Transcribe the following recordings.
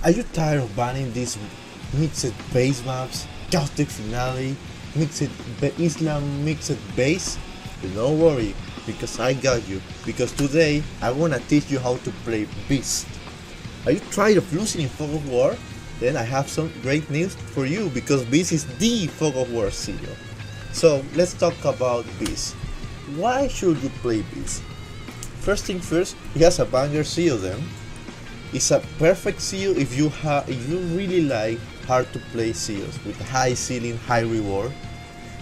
Are you tired of banning these mixed base maps, caustic finale, Islam mixed base? Don't worry, because I got you. Because today I wanna teach you how to play Beast. Are you tired of losing in Fog of War? Then I have some great news for you, because Beast is the Fog of War CEO. So let's talk about Beast. Why should you play Beast? First thing first, he has a banger CEO then. It's a perfect CEO if you really like hard to play CEOs with high ceiling, high reward.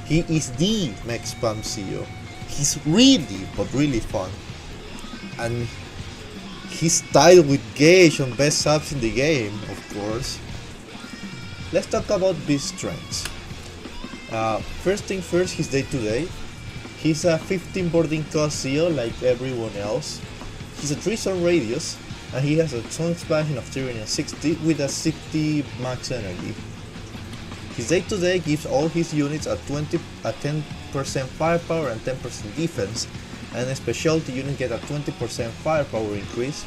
He is the mech spam CEO. He's really fun. And he's tied with Gage on best subs in the game, of course. Let's talk about Beast's strengths. First thing first, his day to day. He's a 15 boarding cost CEO like everyone else. He's a 3-zone radius, and he has a zone expansion of Tyranny 60 with a 60 max energy. His day to day gives all his units a 10% firepower and 10% defense, and a specialty unit get a 20% firepower increase,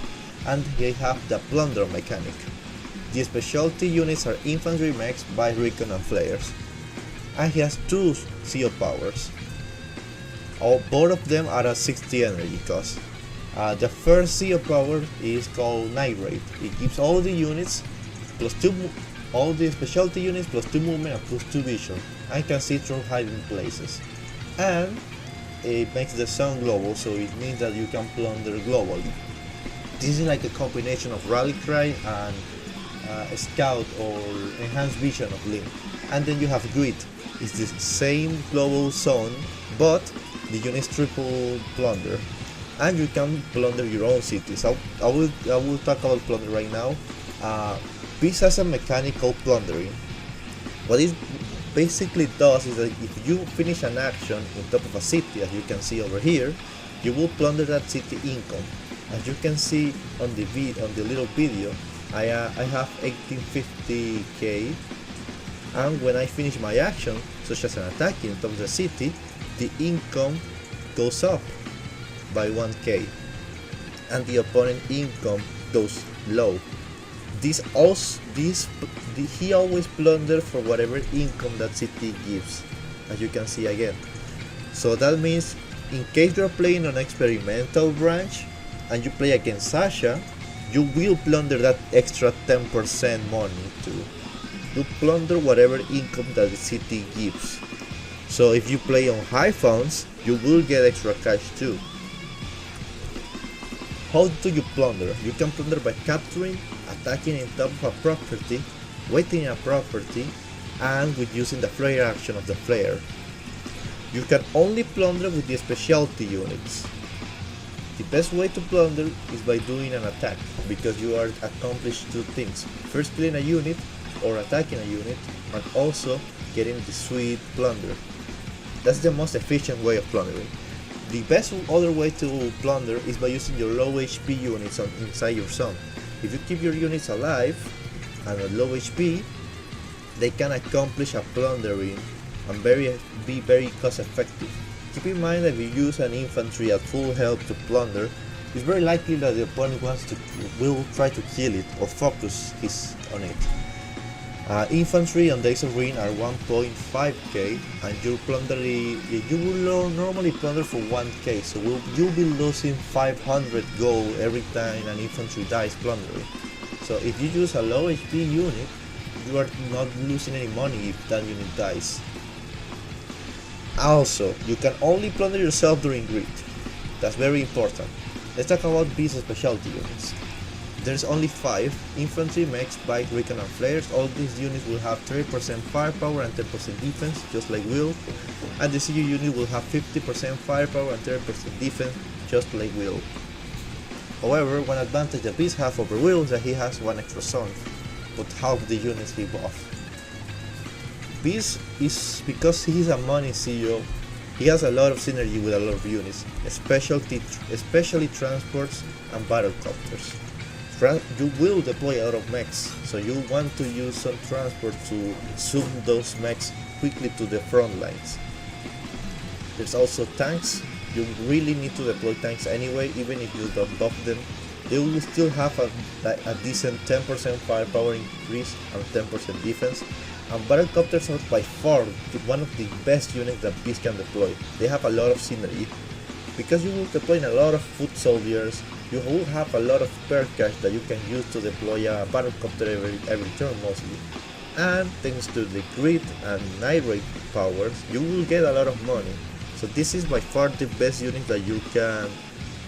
and they have the plunder mechanic. The specialty units are infantry mechs by recon and flares, and he has 2 CO powers. Both of them are at 60 energy cost. The first CO power is called Night Raid. It gives all the units plus 2, all the specialty units plus 2 movement and plus 2 vision, and can see through hiding places. And it makes the sun global, so it means that you can plunder globally. This is like a combination of Rally Cry and Scout or Enhanced Vision of Link. And then you have Grid. It's the same global zone, but the units triple plunder, and you can plunder your own cities. I will talk about plunder right now. Beast has a mechanical plundering. What it basically does is that if you finish an action on top of a city, as you can see over here, you will plunder that city income. As you can see on the little video, I have 1850k, and when I finish my action, such as an attack on top of the city, the income goes up by 1k, and the opponent income goes low. He always plunders for whatever income that city gives, as you can see again. So that means in case you're playing on experimental branch and you play against Sasha, you will plunder that extra 10% money too. You plunder whatever income that the city gives. So if you play on high funds, you will get extra cash too. How do you plunder? You can plunder by capturing, attacking on top of a property, waiting a property, and with using the flare action of the flare. You can only plunder with the specialty units. The best way to plunder is by doing an attack, because you are accomplished 2 things. First, killing a unit or attacking a unit, and also getting the sweet plunder. That's the most efficient way of plundering. The best other way to plunder is by using your low HP units inside your zone. If you keep your units alive and at low HP, they can accomplish a plundering and be very cost effective. Keep in mind that if you use an infantry at full health to plunder, it's very likely that the opponent will try to kill it or focus on it. Infantry on Days of Ruin are 1.5k, and you will normally plunder for 1k, so you'll be losing 500 gold every time an infantry dies plundering. So if you use a low HP unit, you are not losing any money if that unit dies. Also, you can only plunder yourself during grid. That's very important. Let's talk about Beast specialty units. There's only 5 infantry, mechs, bike, recon, and flares. All these units will have 30% firepower and 10% defense, just like Will. And the CU unit will have 50% firepower and 30% defense, just like Will. However, one advantage that Beast has over Will is that he has 1 extra zone, but half the units he buff. Beast is, because he's a money CEO, he has a lot of synergy with a lot of units, especially transports and battlecopters. You will deploy a lot of mechs, so you want to use some transport to zoom those mechs quickly to the front lines. There's also tanks. You really need to deploy tanks anyway, even if you don't buff them. they will still have a decent 10% firepower increase and 10% defense. And battlecopters are by far one of the best units that Beast can deploy. They have a lot of synergy. Because you will deploy a lot of foot soldiers, you will have a lot of spare cash that you can use to deploy a battlecopter every turn mostly. And thanks to the grid and night rate powers, you will get a lot of money. So this is by far the best unit that you can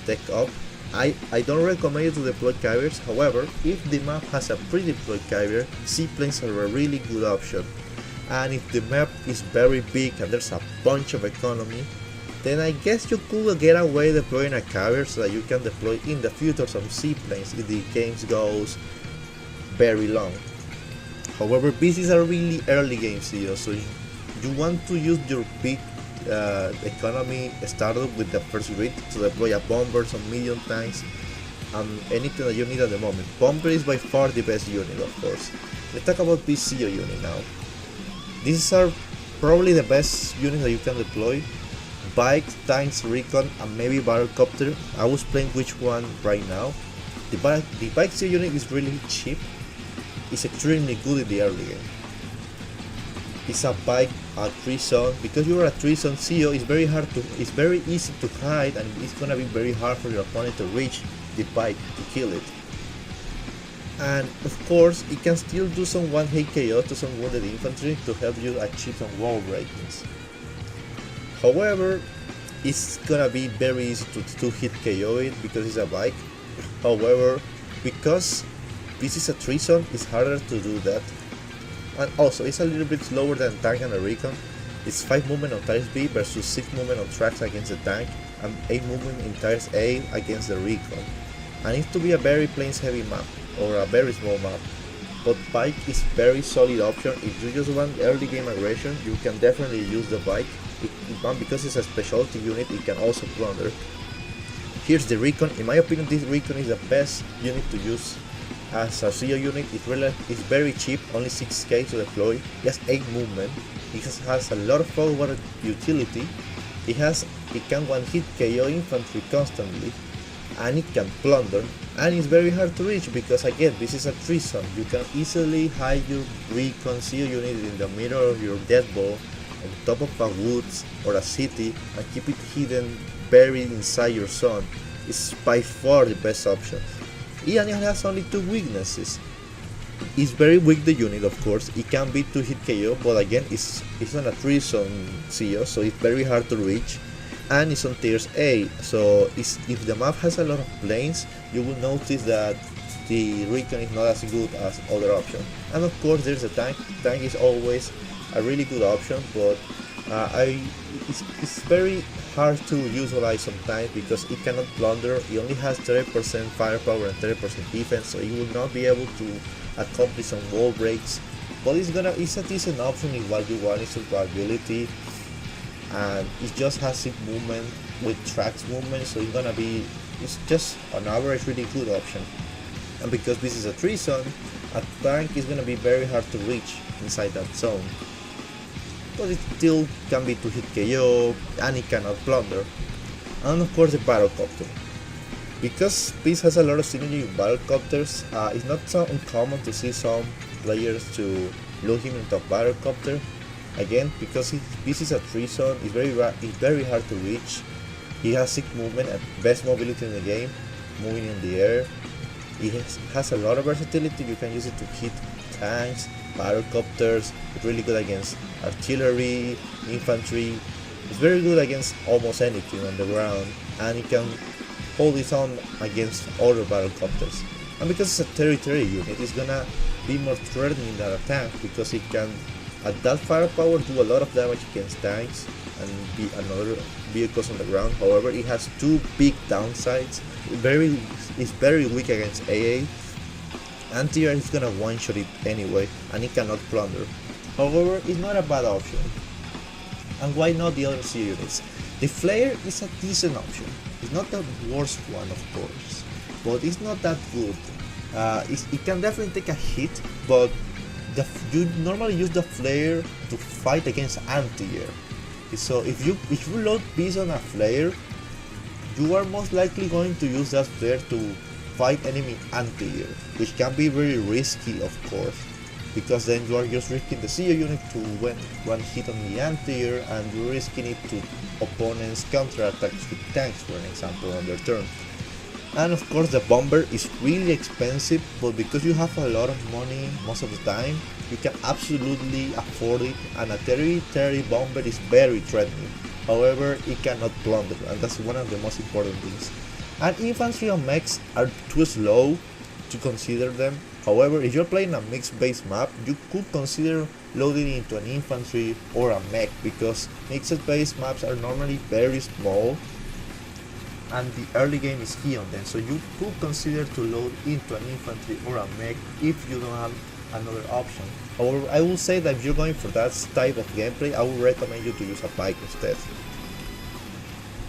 take up. I don't recommend you to deploy carriers, however, if the map has a pre-deployed carrier, seaplanes are a really good option. And if the map is very big and there's a bunch of economy, then I guess you could get away deploying a carrier so that you can deploy in the future some seaplanes if the game goes very long. However, this is a really early game CEO, so you want to use your big economy startup with the first grid to deploy a bomber, some medium tanks, and anything that you need at the moment. Bomber is by far the best unit, of course. Let's talk about this CEO unit now. These are probably the best units that you can deploy. Bikes, tanks, recon, and maybe battlecopter. I was playing which one right now. The bike CEO unit is really cheap. It's extremely good in the early game. It's a bike, a 3-zone. Because you're a 3-zone CEO, it's very easy to hide, and it's gonna be very hard for your opponent to reach the bike to kill it. And of course, it can still do some one-hit KO to some wounded infantry to help you achieve some wall breakings. However, it's gonna be very easy to hit KO it because it's a bike. However, because this is a 3-zone, it's harder to do that. And also, it's a little bit slower than tank and a recon. It's 5 movement on tires B versus 6 movement on tracks against the tank, and 8 movement in tires A against the recon. And it's to be a very plains heavy map, or a very small map. But bike is very solid option. If you just want early game aggression, you can definitely use the bike. Because it's a specialty unit, it can also plunder. Here's the recon. In my opinion, this recon is the best unit to use as a CEO unit. It's very cheap, only 6k to deploy. It has 8 movement. It has a lot of forward utility. It can one-hit KO infantry constantly, and it can plunder. And it's very hard to reach because again, this is a 3-zone. You can easily hide your recon CEO unit in the middle of your dead ball, on top of a woods or a city, and keep it hidden, buried inside your zone. It's by far the best option. And it has only 2 weaknesses. It's very weak, the unit, of course. It can be 2-hit KO, but again, it's on a 3-zone CEO, so it's very hard to reach. And it's on tiers A, so if the map has a lot of planes, you will notice that the recon is not as good as other options. And of course, there's a tank. Tank is always a really good option, but it's very hard to utilize sometimes because it cannot plunder. It only has 30% firepower and 30% defense, so it will not be able to accomplish some wall breaks. But it's a decent option if what you want is survivability, and it just has it movement with tracks movement, so it's just an average really good option. And because this is a 3-zone, a tank is gonna be very hard to reach inside that zone. But it still can be 2-hit KO, and it cannot plunder. And of course the battlecopter. Because Beast has a lot of synergy with battlecopters, it's not so uncommon to see some players to load him into a battlecopter. Again, because this is a 3-zone, it's very hard to reach. He has 6 movement and best mobility in the game, moving in the air. It has a lot of versatility. You can use it to hit tanks, battlecopters. It's really good against artillery, infantry. It's very good against almost anything on the ground, and it can hold its own against other battlecopters. And because it's a territory unit, it's gonna be more threatening than a tank because it can, at that firepower, do a lot of damage against tanks and other vehicles on the ground. However, it has 2 big downsides. It's very weak against AA. Anti-air is gonna one-shot it anyway, and it cannot plunder. However, it's not a bad option. And why not the other CEO units? The flare is a decent option. It's not the worst one, of course, but it's not that good. It can definitely take a hit, but you normally use the flare to fight against anti-air. So if you load Beast on a flare, you are most likely going to use that flare to fight enemy anti-air, which can be very risky of course, because then you are just risking the CEO unit to win one hit on the anti-air and you're risking it to opponents' counterattacks with tanks, for an example, on their turn. And of course the bomber is really expensive, but because you have a lot of money most of the time, you can absolutely afford it, and a territory bomber is very threatening. However, it cannot plunder, and that's one of the most important things. And infantry and mechs are too slow to consider them. However, if you're playing a mixed base map, you could consider loading into an infantry or a mech, because mixed base maps are normally very small and the early game is key on them, so you could consider to load into an infantry or a mech if you don't have another option. However, I will say that if you're going for that type of gameplay, I would recommend you to use a bike instead.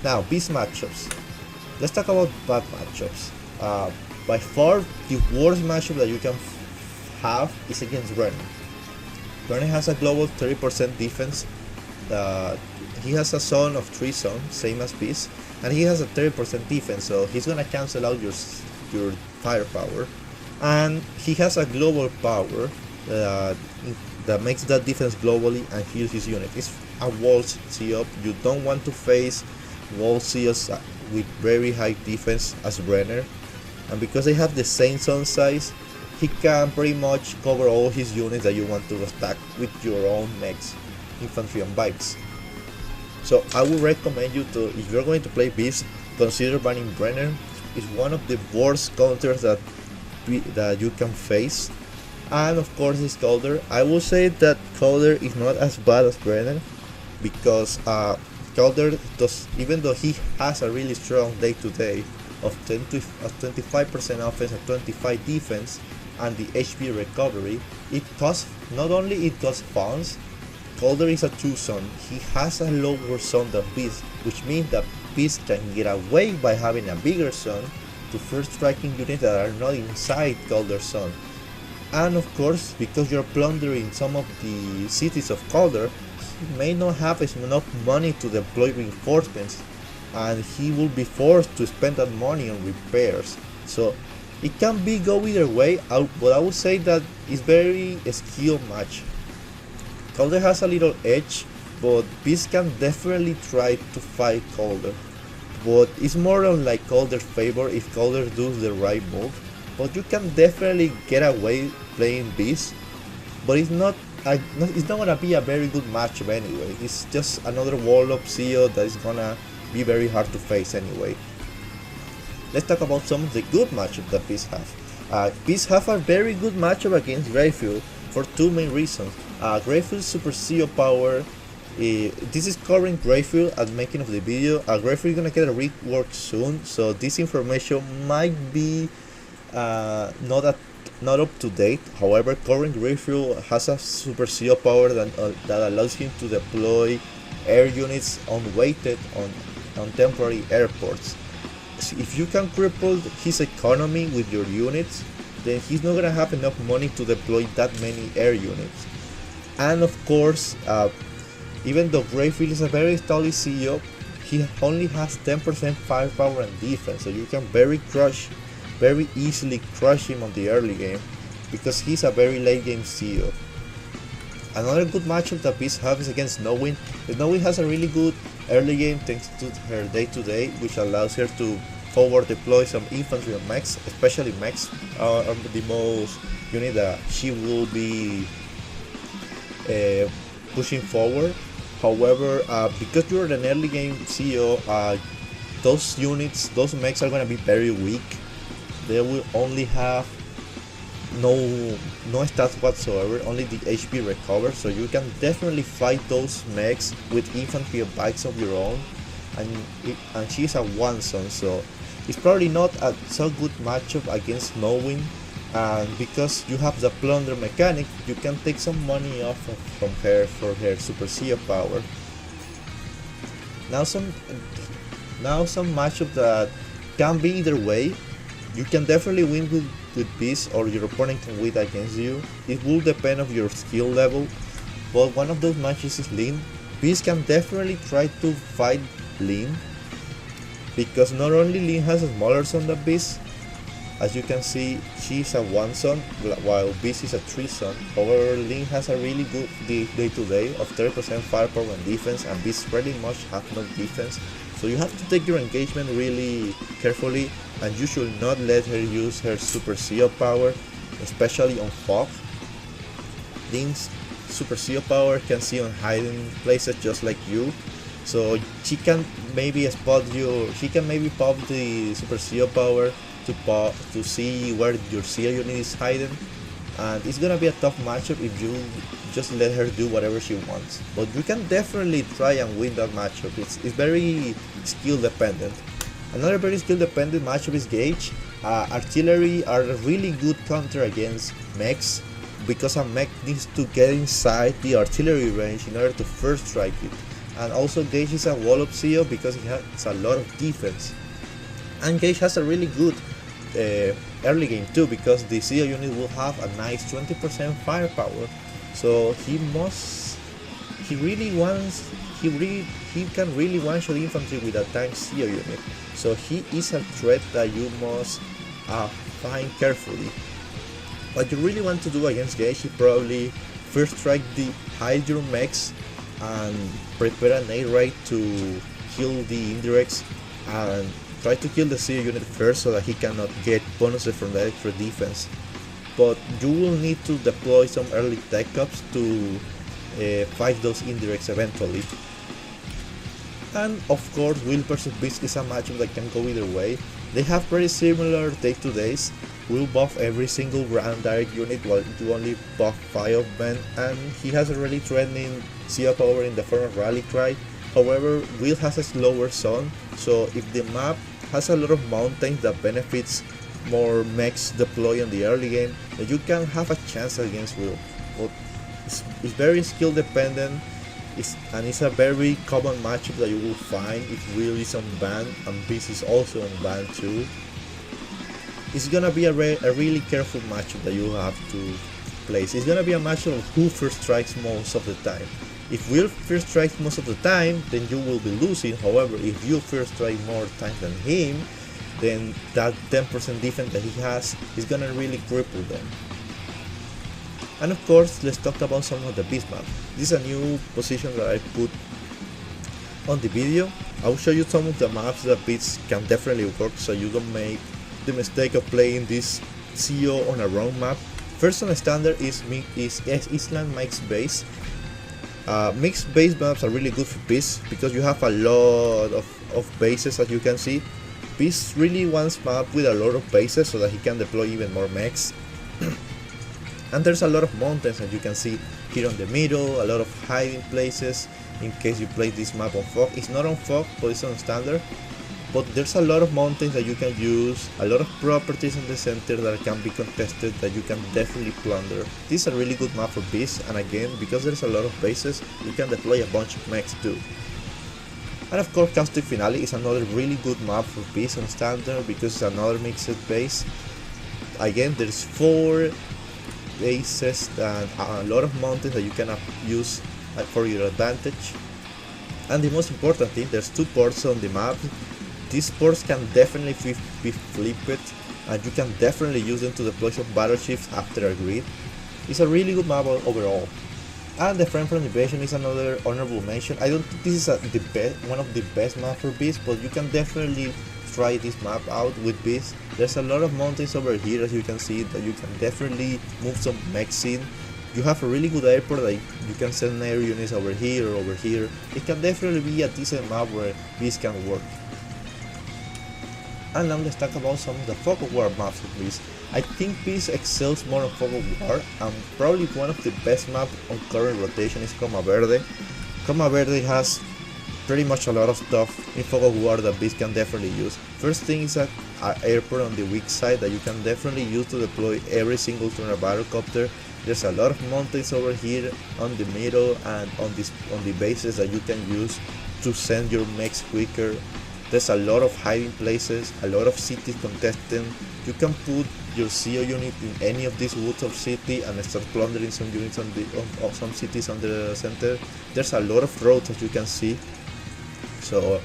Now, beast matchups. Let's talk about bad matchups. By far, the worst matchup that you can have is against Brenner. Brenner has a global 30% defense. He has a zone of 3 zones, same as Beast, and he has a 30% defense, so he's gonna cancel out your firepower. And he has a global power that makes that defense globally and heals his unit. It's a wall C-up. You don't want to face wall C-ups with very high defense as Brenner, and because they have the same zone size, he can pretty much cover all his units that you want to attack with your own mechs, infantry and bikes. So I would recommend you to, if you're going to play Beast, consider banning Brenner. It's one of the worst counters that you can face. And of course it's Calder. I will say that Calder is not as bad as Brenner, because Calder does, even though he has a really strong day-to-day of 25% offense and 25 defense and the HP recovery, it costs, not only it costs funds. Calder is a 2 zone. He has a lower zone than Beast, which means that Beast can get away by having a bigger zone to first striking units that are not inside Calder's zone. And of course, because you're plundering some of the cities of Calder, he may not have enough money to deploy reinforcements, and he will be forced to spend that money on repairs. So it can go either way, but I would say that it's very a skill match. Calder has a little edge, but Beast can definitely try to fight Calder. But it's more on like Calder's favor if Calder does the right move. But you can definitely get away playing Beast, but it's not gonna be a very good matchup anyway. It's just another wall up CEO that is gonna be very hard to face anyway. Let's talk about some of the good matchups that Beast have. Beast have a very good matchup against Greyfield for 2 main reasons. Greyfield's Super CEO power. This is covering Greyfield at making of the video. Greyfield is gonna get a rework soon, so this information might be not up to date. However, current Greyfield has a Super CEO power that allows him to deploy air units unweighted on temporary airports. So if you can cripple his economy with your units, then he's not gonna have enough money to deploy that many air units. And of course, even though Greyfield is a very stally CEO, he only has 10% firepower and defense, so you can very easily crush him on the early game, because he's a very late game CEO. Another good matchup that Beast have is against Snowwind. Snowwind has a really good early game thanks to her day-to-day, which allows her to forward deploy some infantry and mechs, especially mechs are the most unit that she will be pushing forward. However, because you're an early game CEO, those units, those mechs are gonna be very weak. They will only have no stats whatsoever, only the HP recover, so you can definitely fight those mechs with infantry and bikes of your own, and she's a 1 zone, so it's probably not a so good matchup against Snowwind. And because you have the plunder mechanic, you can take some money off from her for her Super CEO power. Now some matchup that can be either way. You can definitely win with Beast, or your opponent can win against you. It will depend on your skill level, but one of those matches is Lin. Beast can definitely try to fight Lin, because not only Lin has a smaller zone than Beast, As you can see, she's a 1 son, while Beast is a 3 son. However, Link has a really good day-to-day of 30% firepower and defense, and Beast pretty much have no defense. So you have to take your engagement really carefully, and you should not let her use her Super Seal power, especially on Fog. Link's Super Seal power can see on hiding places just like you, so she can maybe spot you. She can maybe pop the Super Seal power to see where your Seal unit is hiding, and it's gonna be a tough matchup if you just let her do whatever she wants. But you can definitely try and win that matchup. It's very skill dependent. Another very skill dependent matchup is Gauge. Artillery are a really good counter against mechs, because a mech needs to get inside the artillery range in order to first strike it. And also Gauge is a wall-up CEO because he has a lot of defense. And Gauge has a really good early game too, because the CEO unit will have a nice 20% firepower. So he can really one-shot infantry with a tank CEO unit. So he is a threat that you must find carefully. What you really want to do against Gauge is probably first hide your mechs and prepare an A raid to kill the indirects, and try to kill the CEO unit first so that he cannot get bonuses from the extra defense. But you will need to deploy some early tech ups to fight those indirects eventually. And of course, Will vs Beast is a matchup that can go either way. They have very similar day-to-days. Will buff every single ground direct unit while you only buff 5 of them, and he has a really threatening seal power in the form of Rally Cry. However, Will has a slower zone, so if the map has a lot of mountains that benefits more mechs deploy in the early game, then you can have a chance against Will. But it's very skill dependent, and it's a very common matchup that you will find if Will is on ban and Beast is also on ban too. It's gonna be a really careful matchup that you have to place. It's gonna be a matchup of who first strikes most of the time. If Will first strikes most of the time, then you will be losing. However, if you first strike more times than him, then that 10% defense that he has is gonna really cripple them. And of course, let's talk about some of the Beast maps. This is a new position that I put on the video. I will show you some of the maps that Beast can definitely work, so you don't make the mistake of playing this CEO on a wrong map. First on the standard is Island Mixed Base. Mixed base maps are really good for Beast because you have a lot of bases, as you can see. Beast really wants map with a lot of bases so that he can deploy even more mechs. And there's a lot of mountains, as you can see here on the middle, a lot of hiding places in case you play this map on Fog. It's not on Fog, but it's on standard. But there's a lot of mountains that you can use, a lot of properties in the center that can be contested that you can definitely plunder. This is a really good map for Beast, and again, because there's a lot of bases, you can deploy a bunch of mechs too. And of course, Caustic Finale is another really good map for Beast on standard because it's another mixed base. Again, there's 4 bases and a lot of mountains that you can use for your advantage. And the most important thing, there's 2 ports on the map. These ports can definitely be flipped, and you can definitely use them to deploy some battleships after a grid. It's a really good map overall. And the Friend from Invasion is another honorable mention. I don't think this is one of the best maps for Beast, but you can definitely try this map out with Beast. There's a lot of mountains over here, as you can see, that you can definitely move some mechs in. You have a really good airport that you can send air units over here or over here. It can definitely be a decent map where Beast can work. And now let's talk about some of the Fog of War maps of Beast. I think Beast excels more on Fog of War, and probably one of the best maps on current rotation is Coma Verde. Coma Verde has pretty much a lot of stuff in Fog of War that Beast can definitely use. First thing is an airport on the weak side that you can definitely use to deploy every single turn a battlecopter. There's a lot of mountains over here on the middle and on the bases that you can use to send your mechs quicker. There's a lot of hiding places, a lot of cities contesting. You can put your CO unit in any of these woods or city and start plundering some units on some cities on the center. There's a lot of roads, as you can see. So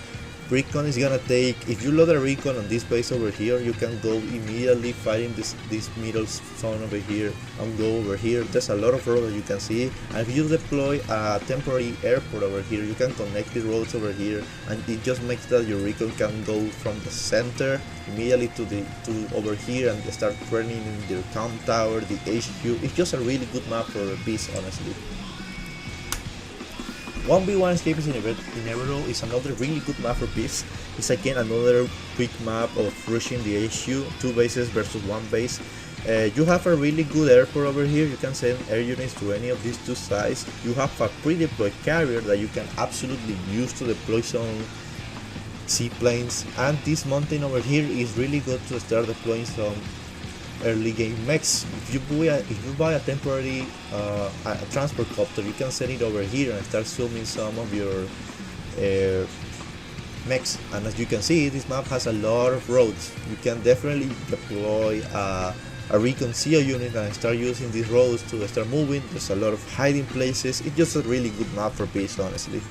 recon is gonna take, if you load a recon on this base over here, you can go immediately fighting this middle zone over here and go over here. There's a lot of roads that you can see, and if you deploy a temporary airport over here, you can connect the roads over here, and it just makes that your recon can go from the center immediately to over here and start running in the comm tower, the HQ. It's just a really good map for Beast, honestly. 1v1 escape is inevitable is another really good map for Beast. It's again another quick map of rushing the HQ, 2 bases versus 1 base. You have a really good airport over here, you can send air units to any of these 2 sides. You have a pre-deployed carrier that you can absolutely use to deploy some seaplanes, and this mountain over here is really good to start deploying some early game mechs. If you buy a temporary a transport copter, you can send it over here and start zooming some of your mechs. And as you can see, this map has a lot of roads. You can definitely deploy a recon CO unit and start using these roads to start moving. There's a lot of hiding places. It's just a really good map for Beast, honestly.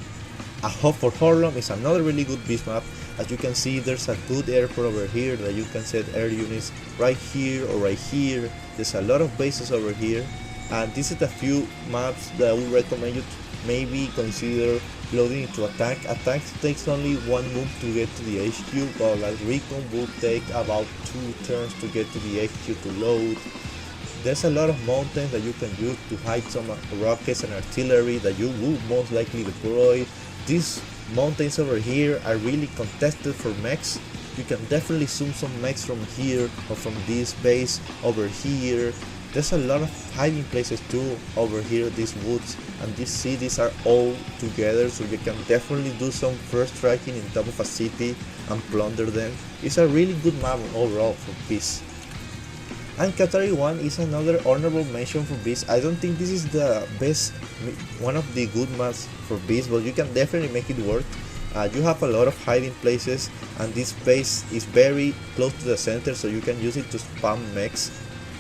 A hub for Horlom is another really good Beast map. As you can see, there's a good airport over here that you can set air units right here or right here. There's a lot of bases over here, and this is a few maps that I would recommend you to maybe consider loading into a tank. A tank takes only 1 move to get to the HQ, while a recon will take about 2 turns to get to the HQ to load. There's a lot of mountains that you can use to hide some rockets and artillery that you will most likely deploy. These mountains over here are really contested for mechs. You can definitely zoom some mechs from here or from this base over here. There's a lot of hiding places too over here, these woods and these cities are all together, so you can definitely do some first striking in top of a city and plunder them. It's a really good map overall for Beast. And Qatari 1 is another honorable mention for Beast. I don't think this is the best, one of the good maps for Beast, but you can definitely make it work. You have a lot of hiding places, and this base is very close to the center, so you can use it to spam mechs.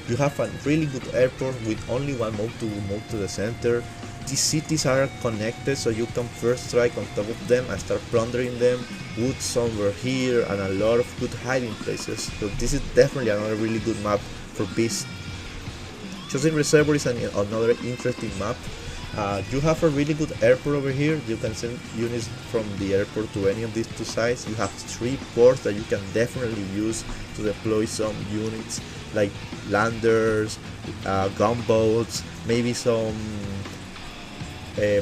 You have a really good airport with only 1 move to move to the center. These cities are connected, so you can first strike on top of them and start plundering them. Woods over here and a lot of good hiding places. So this is definitely another really good map for Beast. Chosen Reservoir is another interesting map. You have a really good airport over here. You can send units from the airport to any of these 2 sides. You have 3 ports that you can definitely use to deploy some units like landers, gunboats, maybe some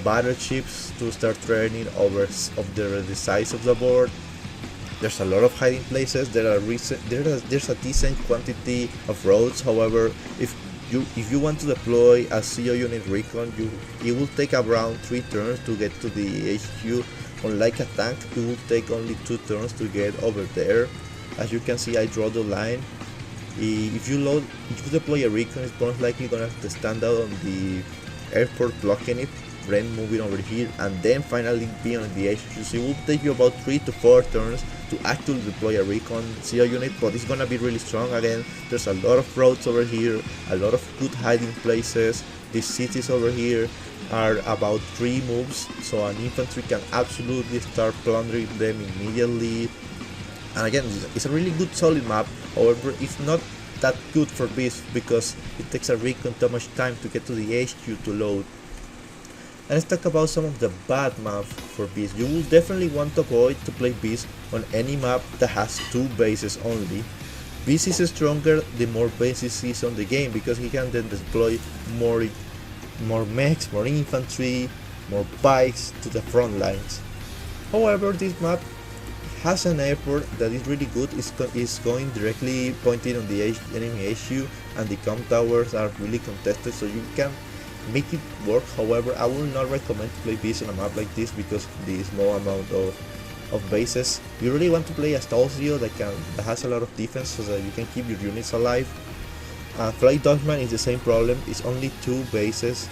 battleships to start training over the size of the board. There's a lot of hiding places. There's a decent quantity of roads. However, if you want to deploy a CO unit recon, it will take around 3 turns to get to the HQ. Unlike a tank, it will take only 2 turns to get over there. As you can see, I draw the line. If you deploy a recon, it's most likely gonna have to stand out on the airport blocking it, then moving over here, and then finally be on the HQ. So it will take you about 3 to 4 turns to actually deploy a recon CO unit, but it's gonna be really strong. Again, there's a lot of roads over here, a lot of good hiding places. These cities over here are about 3 moves, so an infantry can absolutely start plundering them immediately. And again, it's a really good solid map. However, it's not that good for Beast because it takes a recon too much time to get to the HQ to load. And let's talk about some of the bad maps for Beast. You will definitely want to avoid to play Beast on any map that has 2 bases only. Beast is stronger the more bases he's on the game, because he can then deploy more mechs, more infantry, more bikes to the front lines. However, this map has an airport that is really good. It's going directly pointing on the enemy HQ, and the comm towers are really contested, so you can make it work. However, I will not recommend to play Beast on a map like this because of the small amount of bases. You really want to play a stall CEO that has a lot of defense so that you can keep your units alive. Flight Dodgeman is the same problem. It's only 2 bases.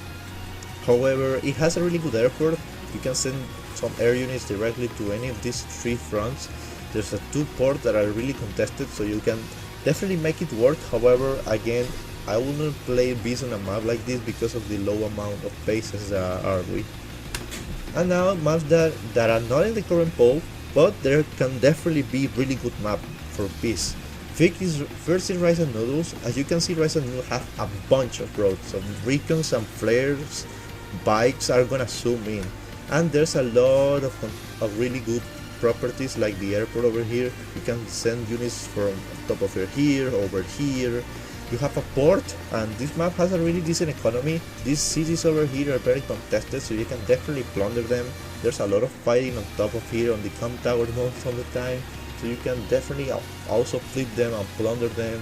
However, it has a really good airport. You can send some air units directly to any of these 3 fronts. There's 2 ports that are really contested, so you can definitely make it work. However, again, I will not play Beast on a map like this because of the low amount of bases that are with. And now maps that are not in the current poll, but there can definitely be really good map for Beast. First is Rice and Noodles. As you can see, Rice and Noodles have a bunch of roads, some recons and flares, bikes are gonna zoom in, and there's a lot of really good properties like the airport over here. You can send units from top of here, over here. You have a port, and this map has a really decent economy. These cities over here are very contested, so you can definitely plunder them. There's a lot of fighting on top of here on the com tower most of the time, so you can definitely also flip them and plunder them.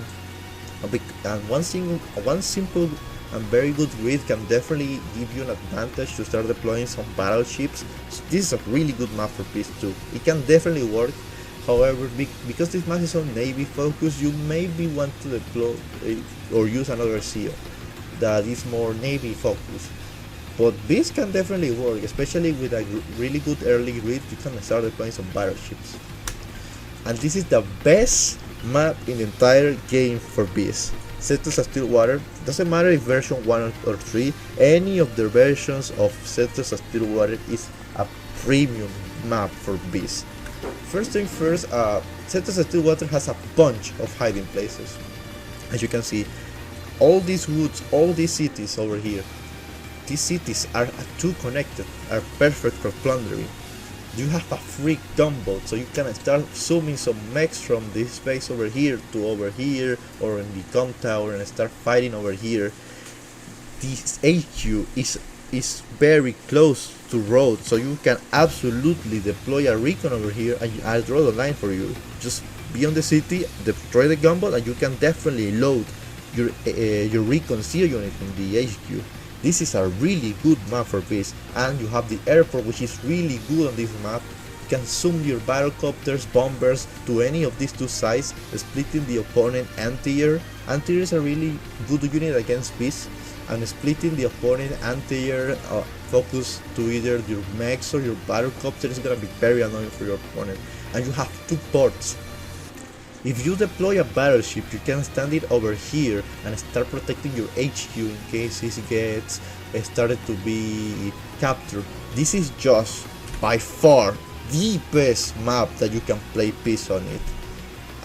And one simple and very good grid can definitely give you an advantage to start deploying some battleships. So this is a really good map for Peace 2. It can definitely work. However, because this map is on Navy focus, you maybe want to deploy or use another CO that is more Navy focused. But this can definitely work, especially with a really good early grid. You can start deploying some battleships. And this is the best map in the entire game for Beast. Settlers of Stillwater, doesn't matter if version 1 or 3, any of the versions of Settlers of Stillwater is a premium map for Beast. First thing first, Settlers of Stillwater has a bunch of hiding places. As you can see, all these woods, all these cities over here, these cities are too connected, are perfect for plundering. You have a freak gunboat, so you can start zooming some mechs from this base over here to over here, or in the com tower, and start fighting over here. This HQ is very close to road, so you can absolutely deploy a recon over here, and I'll draw the line for you. Just be on the city, destroy the gunboat, and you can definitely load your recon CO unit from the HQ. This is a really good map for Beast, and you have the airport, which is really good on this map. You can zoom your battlecopters, bombers to any of these two sides, splitting the opponent anti-air. Anti-air is a really good unit against Beast, and splitting the opponent anti-air focus to either your mechs or your battlecopter is gonna be very annoying for your opponent. And you have two ports. If you deploy a battleship, you can stand it over here and start protecting your HQ in case it gets started to be captured. This is just by far the best map that you can play Peace on it.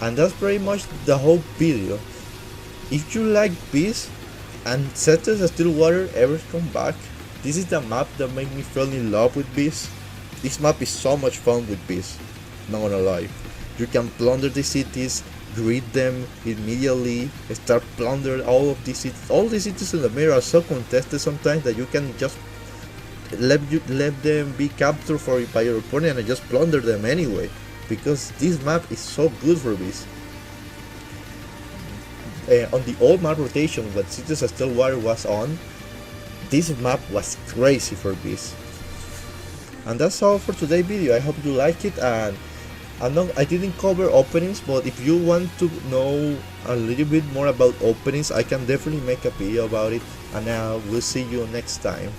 And that's pretty much the whole video. If you like Peace and Settlers of Stillwater ever come back, this is the map that made me fall in love with Peace. This map is so much fun with Peace, not gonna lie. You can plunder the cities, grid them immediately, start plundering all of these cities. All the cities in the mirror are so contested sometimes that you can just let them be captured by your opponent and just plunder them anyway. Because this map is so good for this. On the old map rotation, when Cities of Stillwater was on, this map was crazy for this. And that's all for today's video. I hope you like it, and I didn't cover openings, but if you want to know a little bit more about openings, I can definitely make a video about it, and we'll see you next time.